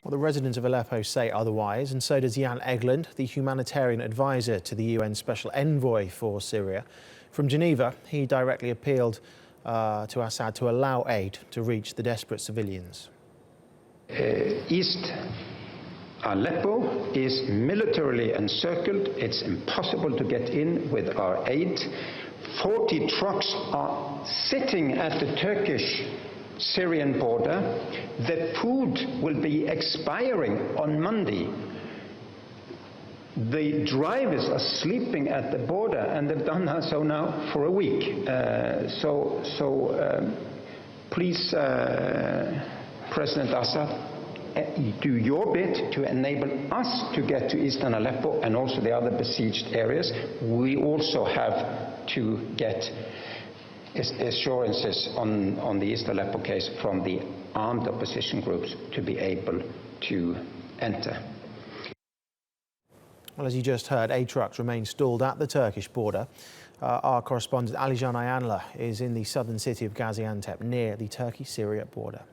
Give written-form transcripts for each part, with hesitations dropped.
Well, the residents of Aleppo say otherwise, and so does Jan Egeland, the humanitarian advisor to the UN Special Envoy for Syria. From Geneva, he directly appealed to Assad to allow aid to reach the desperate civilians. East Aleppo is militarily encircled. It's impossible to get in with our aid. 40 trucks are sitting at the Turkish-Syrian border. The food will be expiring on Monday. The drivers are sleeping at the border, and they've done so now for a week. Please, President Assad, do your bit to enable us to get to eastern Aleppo and also the other besieged areas. We also have to get assurances on the East Aleppo case from the armed opposition groups to be able to enter. Well, as you just heard, aid trucks remain stalled at the Turkish border. Our correspondent Alican Ayanlar is in the southern city of Gaziantep, near the Turkey-Syria border.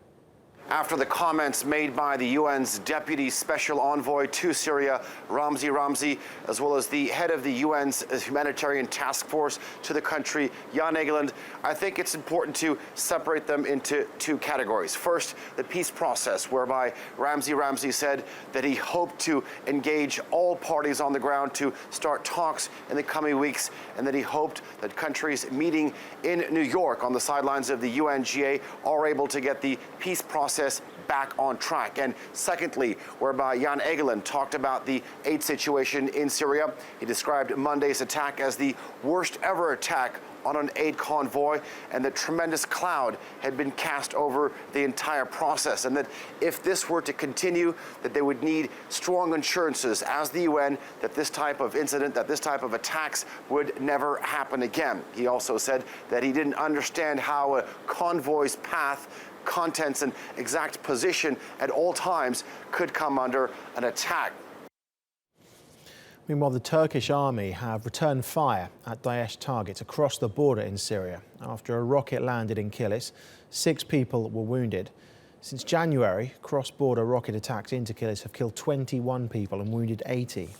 After the comments made by the UN's Deputy Special Envoy to Syria, Ramzi, as well as the head of the UN's humanitarian task force to the country, Jan Egeland, I think it's important to separate them into two categories. First, the peace process, whereby Ramzi said that he hoped to engage all parties on the ground to start talks in the coming weeks, and that he hoped that countries meeting in New York on the sidelines of the UNGA are able to get the peace process back on track. And secondly, whereby Jan Egeland talked about the aid situation in Syria. He described Monday's attack as the worst ever attack on an aid convoy, and that tremendous cloud had been cast over the entire process, and that if this were to continue, that they would need strong assurances as the UN that this type of incident, that this type of attacks would never happen again. He also said that he didn't understand how a convoy's path, contents, and exact position at all times could come under an attack. Meanwhile, the Turkish army have returned fire at Daesh targets across the border in Syria. After a rocket landed in Kilis, 6 people were wounded. Since January, cross-border rocket attacks into Kilis have killed 21 people and wounded 80.